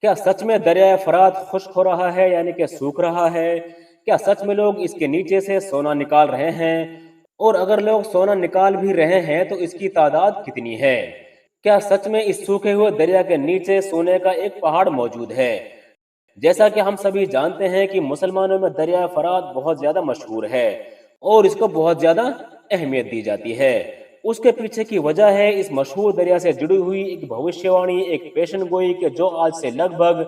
کیا سچ میں دریائے فرات خشک ہو رہا ہے یعنی کہ سوکھ رہا ہے؟ کیا سچ میں لوگ اس کے نیچے سے سونا نکال رہے ہیں؟ اور اگر لوگ سونا نکال بھی رہے ہیں تو اس کی تعداد کتنی ہے؟ کیا سچ میں اس سوکھے ہوئے دریا کے نیچے سونے کا ایک پہاڑ موجود ہے؟ جیسا کہ ہم سبھی جانتے ہیں کہ مسلمانوں میں دریائے فرات بہت زیادہ مشہور ہے اور اس کو بہت زیادہ اہمیت دی جاتی ہے۔ اس کے پیچھے کی وجہ ہے اس مشہور دریا سے جڑی ہوئی ایک بھوشیوانی، ایک پیشن گوئی کہ جو آج سے لگ بھگ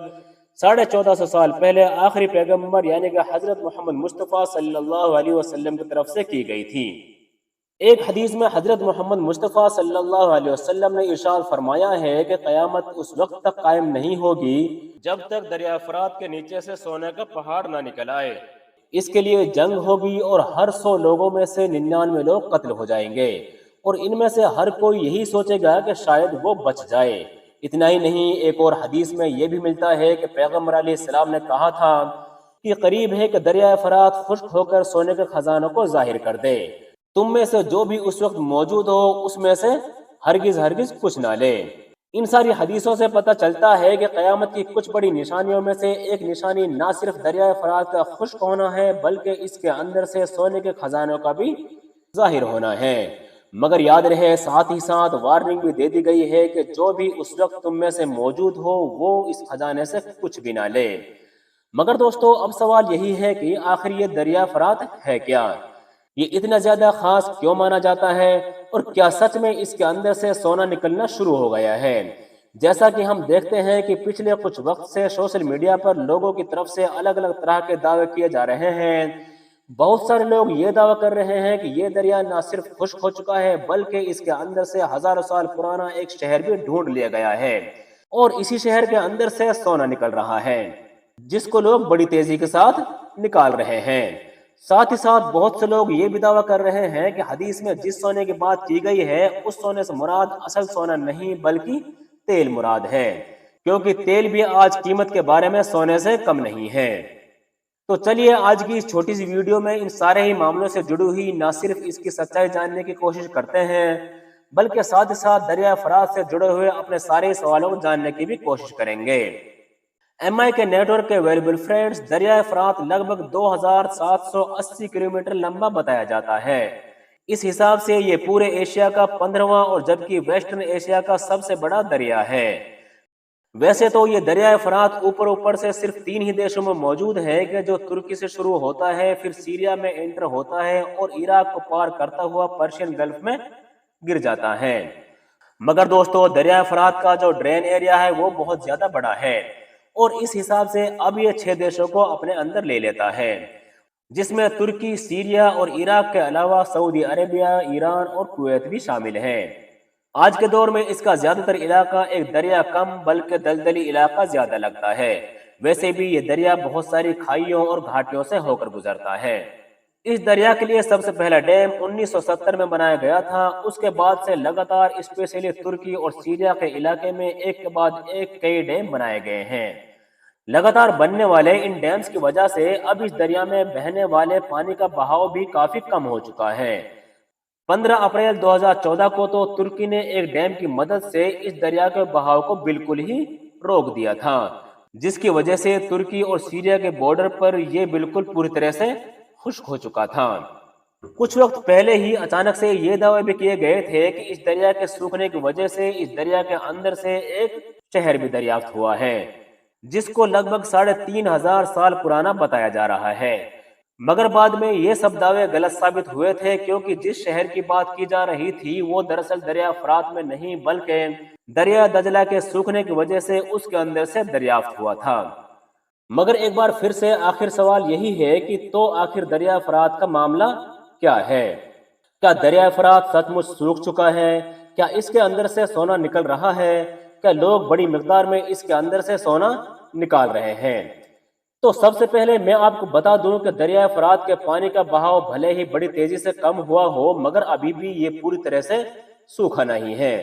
1450 سال پہلے آخری پیغمبر یعنی کہ حضرت محمد مصطفیٰ صلی اللہ علیہ وسلم کی طرف سے کی گئی تھی۔ ایک حدیث میں حضرت محمد مصطفیٰ صلی اللہ علیہ وسلم نے ارشاد فرمایا ہے کہ قیامت اس وقت تک قائم نہیں ہوگی جب تک دریا فرات کے نیچے سے سونے کا پہاڑ نہ نکل آئے۔ اس کے لیے جنگ ہوگی اور ہر 100 لوگوں میں سے 99 لوگ قتل ہو جائیں گے، اور ان میں سے ہر کوئی یہی سوچے گا کہ شاید وہ بچ جائے۔ اتنا ہی نہیں، ایک اور حدیث میں یہ بھی ملتا ہے کہ پیغمبر علیہ السلام نے کہا تھا کہ قریب ہے کہ دریائے فرات خشک ہو کر سونے کے خزانوں کو ظاہر کر دے۔ تم میں سے جو بھی اس وقت موجود ہو اس میں سے ہرگز ہرگز کچھ نہ لے۔ ان ساری حدیثوں سے پتہ چلتا ہے کہ قیامت کی کچھ بڑی نشانیوں میں سے ایک نشانی نہ صرف دریائے فرات کا خشک ہونا ہے بلکہ اس کے اندر سے سونے کے خزانوں کا بھی ظاہر ہونا ہے۔ مگر یاد رہے، ساتھ ہی ساتھ وارننگ بھی دے دی گئی ہے کہ جو بھی اس وقت تم میں سے موجود ہو وہ اس خزانے سے کچھ بھی نہ لے۔ مگر دوستو، اب سوال یہی ہے کہ آخر یہ دریا فرات ہے کیا؟ یہ اتنا زیادہ خاص کیوں مانا جاتا ہے؟ اور کیا سچ میں اس کے اندر سے سونا نکلنا شروع ہو گیا ہے؟ جیسا کہ ہم دیکھتے ہیں کہ پچھلے کچھ وقت سے سوشل میڈیا پر لوگوں کی طرف سے الگ الگ طرح کے دعوے کیے جا رہے ہیں۔ بہت سارے لوگ یہ دعویٰ کر رہے ہیں کہ یہ دریا نہ صرف خشک ہو چکا ہے بلکہ اس کے اندر سے ہزاروں سال پرانا ایک شہر بھی ڈھونڈ لیا گیا ہے، اور اسی شہر کے اندر سے سونا نکل رہا ہے جس کو لوگ بڑی تیزی کے ساتھ نکال رہے ہیں۔ ساتھ ہی ساتھ بہت سے لوگ یہ بھی دعویٰ کر رہے ہیں کہ حدیث میں جس سونے کی بات کی گئی ہے اس سونے سے مراد اصل سونا نہیں بلکہ تیل مراد ہے، کیونکہ تیل بھی آج قیمت کے بارے میں سونے سے کم نہیں ہے۔ تو چلیے آج کی اس چھوٹی سی ویڈیو میں ان سارے ہی معاملوں سے جڑی ہوئی نہ صرف اس کی سچائی جاننے کی کوشش کرتے ہیں بلکہ ساتھ ہی ساتھ دریا فرات سے جڑے ہوئے اپنے سارے سوالوں کو جاننے کی بھی کوشش کریں گے۔ ایم آئی کے نیٹ ورک کے ویلیبل فرینڈز، دریائے فرات لگ بھگ 2780 کلومیٹر لمبا بتایا جاتا ہے۔ اس حساب سے یہ پورے ایشیا کا 15واں اور جبکہ ویسٹرن ایشیا کا سب سے بڑا دریا ہے۔ ویسے تو یہ دریائے فرات اوپر سے صرف 3 ہی دیشوں میں موجود ہے کہ جو ترکی سے شروع ہوتا ہے، پھر سیریا میں انٹر ہوتا ہے اور عراق کو پار کرتا ہوا پرشین گلف میں گر جاتا ہے۔ مگر دوستو، دریائے فرات کا جو ڈرین ایریا ہے وہ بہت زیادہ بڑا ہے اور اس حساب سے اب یہ 6 دیشوں کو اپنے اندر لے لیتا ہے، جس میں ترکی، سیریا اور عراق کے علاوہ سعودی عربیہ، ایران اور کویت بھی شامل ہیں۔ آج کے دور میں اس کا زیادہ تر علاقہ ایک دریا کم بلکہ دلدلی علاقہ زیادہ لگتا ہے۔ ویسے بھی یہ دریا بہت ساری کھائیوں اور گھاٹیوں سے ہو کر گزرتا ہے۔ اس دریا کے لیے سب سے پہلا ڈیم 1970 میں بنایا گیا تھا۔ اس کے بعد سے لگاتار اسپیشلی ترکی اور سیریا کے علاقے میں ایک کے بعد ایک کئی ڈیم بنائے گئے ہیں۔ لگاتار بننے والے ان ڈیمز کی وجہ سے اب اس دریا میں بہنے والے پانی کا بہاؤ بھی کافی کم ہو چکا ہے۔ 15 اپریل 2014 کو تو ترکی نے ایک ڈیم کی مدد سے اس دریا کے بہاؤ کو بالکل ہی روک دیا تھا، جس کی وجہ سے ترکی اور سیریا کے بارڈر پر یہ بالکل پوری طرح سے خشک ہو چکا تھا۔ کچھ وقت پہلے ہی اچانک سے یہ دعوے بھی کیے گئے تھے کہ اس دریا کے سوکھنے کی وجہ سے اس دریا کے اندر سے ایک شہر بھی دریافت ہوا ہے جس کو لگ بھگ 3500 سال پرانا بتایا جا رہا ہے۔ مگر بعد میں یہ سب دعوے غلط ثابت ہوئے تھے، کیونکہ جس شہر کی بات کی جا رہی تھی وہ دراصل دریا فرات میں نہیں بلکہ دریا دجلہ کے سوکھنے کی وجہ سے اس کے اندر سے دریافت ہوا تھا۔ مگر ایک بار پھر سے آخر سوال یہی ہے کہ تو آخر دریا فرات کا معاملہ کیا ہے؟ کیا دریا فرات سچ مچ سوکھ چکا ہے؟ کیا اس کے اندر سے سونا نکل رہا ہے؟ کیا لوگ بڑی مقدار میں اس کے اندر سے سونا نکال رہے ہیں؟ تو سب سے پہلے میں آپ کو بتا دوں کہ دریا فرات کے پانی کا بہاؤ بھلے ہی بڑی تیزی سے کم ہوا ہو مگر ابھی بھی یہ پوری طرح سے سوکھا نہیں ہے۔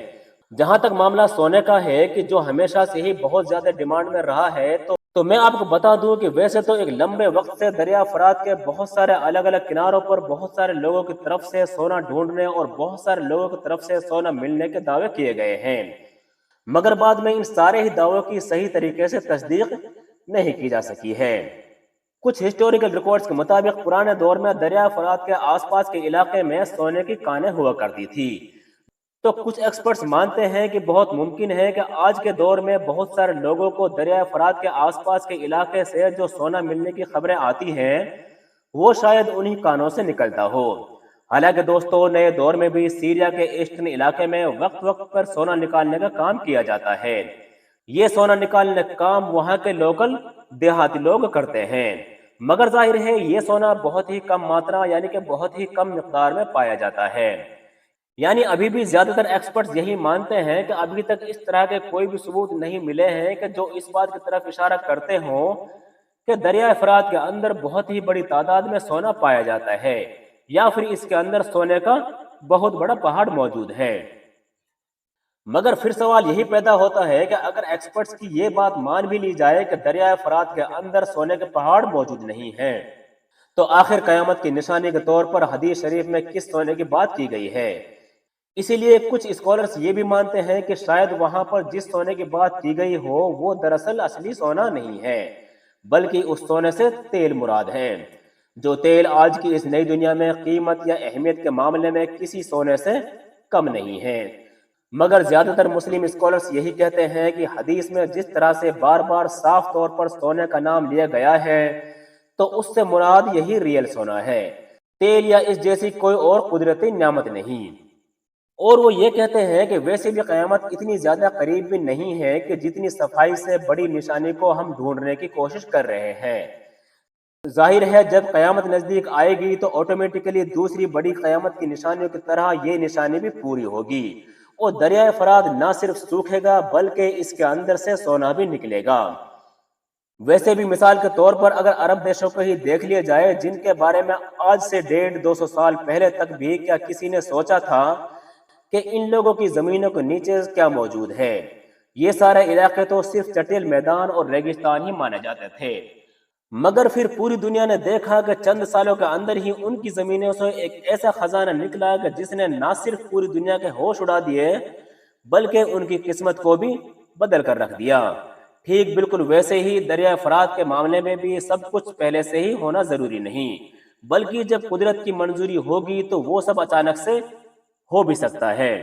جہاں تک معاملہ سونے کا ہے کہ جو ہمیشہ سے ہی بہت زیادہ ڈیمانڈ میں رہا ہے، تو میں آپ کو بتا دوں کہ ویسے تو ایک لمبے وقت سے دریا فرات کے بہت سارے الگ الگ کناروں پر بہت سارے لوگوں کی طرف سے سونا ڈھونڈنے اور بہت سارے لوگوں کی طرف سے سونا ملنے کے دعوے کیے گئے ہیں۔ مگر بعد میں ان سارے ہی دعووں کی صحیح طریقے سے تصدیق نہیں کی جا سکی ہے۔ کچھ ہسٹوریکل ریکارڈز کے مطابق پرانے دور میں دریائے فرات کے آس پاس کے علاقے میں سونے کی کانیں ہوا کرتی تھی۔ تو کچھ ایکسپرٹس مانتے ہیں کہ بہت ممکن ہے کہ آج کے دور میں بہت سارے لوگوں کو دریائے فرات کے آس پاس کے علاقے سے جو سونا ملنے کی خبریں آتی ہیں وہ شاید انہی کانوں سے نکلتا ہو۔ حالانکہ دوستو، نئے دور میں بھی سیریا کے ایسٹرن علاقے میں وقت وقت پر سونا نکالنے کا کام کیا جاتا ہے۔ یہ سونا نکالنے کا کام وہاں کے لوکل دیہاتی لوگ کرتے ہیں، مگر ظاہر ہے یہ سونا بہت ہی کم ماترا یعنی کہ بہت ہی کم مقدار میں پایا جاتا ہے۔ یعنی ابھی بھی زیادہ تر ایکسپرٹس یہی مانتے ہیں کہ ابھی تک اس طرح کے کوئی بھی ثبوت نہیں ملے ہیں کہ جو اس بات کی طرف اشارہ کرتے ہوں کہ دریائے فرات کے اندر بہت ہی بڑی تعداد میں سونا پایا جاتا ہے، یا پھر اس کے اندر سونے کا بہت بڑا پہاڑ موجود ہے۔ مگر پھر سوال یہی پیدا ہوتا ہے کہ اگر ایکسپرٹس کی یہ بات مان بھی لی جائے کہ دریائے فرات کے اندر سونے کے پہاڑ موجود نہیں ہیں، تو آخر قیامت کی نشانی کے طور پر حدیث شریف میں کس سونے کی بات کی گئی ہے؟ اسی لیے کچھ اسکالرز یہ بھی مانتے ہیں کہ شاید وہاں پر جس سونے کی بات کی گئی ہو وہ دراصل اصلی سونا نہیں ہے، بلکہ اس سونے سے تیل مراد ہے، جو تیل آج کی اس نئی دنیا میں قیمت یا اہمیت کے معاملے میں کسی سونے سے کم نہیں ہے۔ مگر زیادہ تر مسلم اسکالرز یہی کہتے ہیں کہ حدیث میں جس طرح سے بار بار صاف طور پر سونے کا نام لیا گیا ہے تو اس سے مراد یہی ریئل سونا ہے، تیل یا اس جیسی کوئی اور قدرتی نعمت نہیں۔ اور وہ یہ کہتے ہیں کہ ویسے بھی قیامت اتنی زیادہ قریب بھی نہیں ہے کہ جتنی صفائی سے بڑی نشانی کو ہم ڈھونڈنے کی کوشش کر رہے ہیں۔ ظاہر ہے جب قیامت نزدیک آئے گی تو آٹومیٹکلی دوسری بڑی قیامت کی نشانیوں کی طرح یہ نشانی بھی پوری ہوگی، اور دریائے فرات نہ صرف سوکھے گا بلکہ اس کے اندر سے سونا بھی نکلے گا۔ ویسے بھی مثال کے طور پر اگر عرب دیشوں کو ہی دیکھ لیا جائے جن کے بارے میں آج سے 150-200 سال پہلے تک بھی کیا کسی نے سوچا تھا کہ ان لوگوں کی زمینوں کے نیچے کیا موجود ہے؟ یہ سارے علاقے تو صرف چٹیل میدان اور ریگستان ہی مانے جاتے تھے، مگر پھر پوری دنیا نے دیکھا کہ چند سالوں کے اندر ہی ان کی زمینوں سے ایک ایسا خزانہ نکلا کہ جس نے نہ صرف پوری دنیا کے ہوش اڑا دیے بلکہ ان کی قسمت کو بھی بدل کر رکھ دیا۔ ٹھیک بالکل ویسے ہی دریائے فرات کے معاملے میں بھی سب کچھ پہلے سے ہی ہونا ضروری نہیں، بلکہ جب قدرت کی منظوری ہوگی تو وہ سب اچانک سے ہو بھی سکتا ہے۔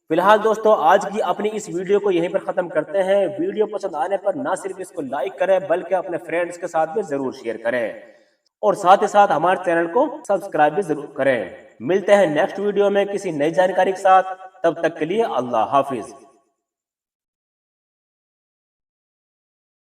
فی الحال دوستو، آج کی اپنی اس ویڈیو کو یہیں پر ختم کرتے ہیں۔ ویڈیو پسند آنے پر نہ صرف اس کو لائک کریں بلکہ اپنے فرینڈز کے ساتھ بھی ضرور شیئر کریں، اور ساتھ ہی ساتھ ہمارے چینل کو سبسکرائب بھی ضرور کریں۔ ملتے ہیں نیکسٹ ویڈیو میں کسی نئی جانکاری کے ساتھ، تب تک کے لیے اللہ حافظ۔